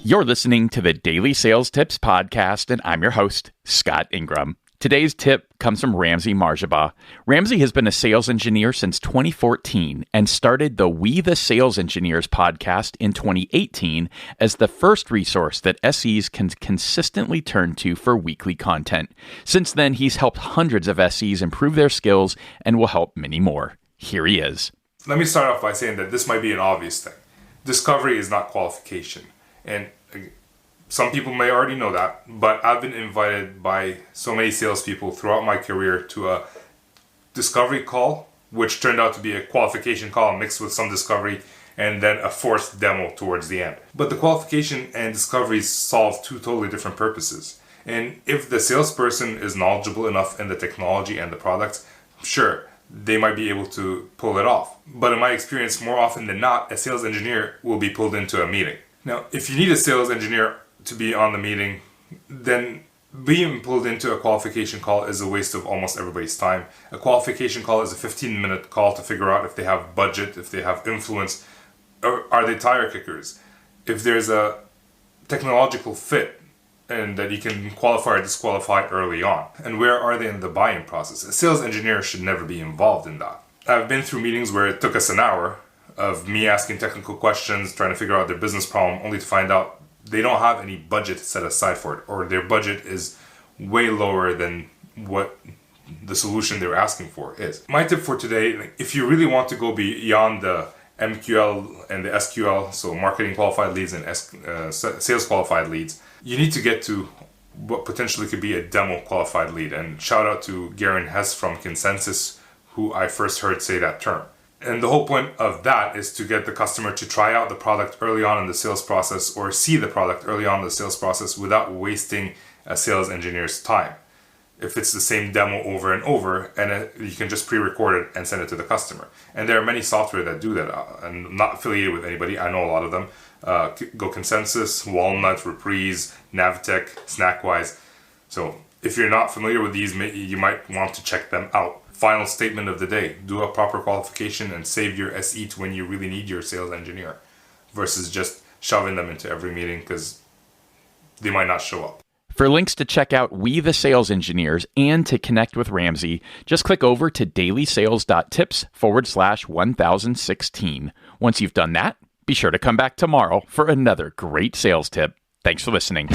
You're listening to the Daily Sales Tips podcast, and I'm your host, Scott Ingram. Today's tip comes from Ramzi Marjaba. Ramzi has been a sales engineer since 2014 and started the We the Sales Engineers podcast in 2018 as the first resource that SEs can consistently turn to for weekly content. Since then, he's helped hundreds of SEs improve their skills and will help many more. Here he is. Let me start off by saying that this might be an obvious thing. Discovery is not qualification. And some people may already know that, but I've been invited by so many salespeople throughout my career to a discovery call, which turned out to be a qualification call mixed with some discovery, and then a forced demo towards the end. But the qualification and discovery solve two totally different purposes. And if the salesperson is knowledgeable enough in the technology and the products, sure, they might be able to pull it off. But in my experience, more often than not, a sales engineer will be pulled into a meeting. Now, if you need a sales engineer to be on the meeting, then being pulled into a qualification call is a waste of almost everybody's time. A qualification call is a 15-minute call to figure out if they have budget, if they have influence, or are they tire kickers. If there's a technological fit and that you can qualify or disqualify early on. And where are they in the buying process? A sales engineer should never be involved in that. I've been through meetings where it took us an hour of me asking technical questions, trying to figure out their business problem, only to find out they don't have any budget set aside for it, or their budget is way lower than what the solution they're asking for is. My tip for today, if you really want to go beyond the MQL and the SQL, so marketing qualified leads and sales qualified leads, you need to get to what potentially could be a demo qualified lead. And shout out to Garen Hess from Consensus, who I first heard say that term. And the whole point of that is to get the customer to try out the product early on in the sales process or see the product early on in the sales process without wasting a sales engineer's time. If it's the same demo over and over, and you can just pre-record it and send it to the customer. And there are many software that do that. I'm not affiliated with anybody. I know a lot of them. Go Consensus, Walnut, Reprise, Navtech, Snackwise. So if you're not familiar with these, you might want to check them out. Final statement of the day, do a proper qualification and save your SE to when you really need your sales engineer versus just shoving them into every meeting because they might not show up. For links to check out We the Sales Engineers and to connect with Ramzi, just click over to DailySales.Tips/1016. Once you've done that, be sure to come back tomorrow for another great sales tip. Thanks for listening.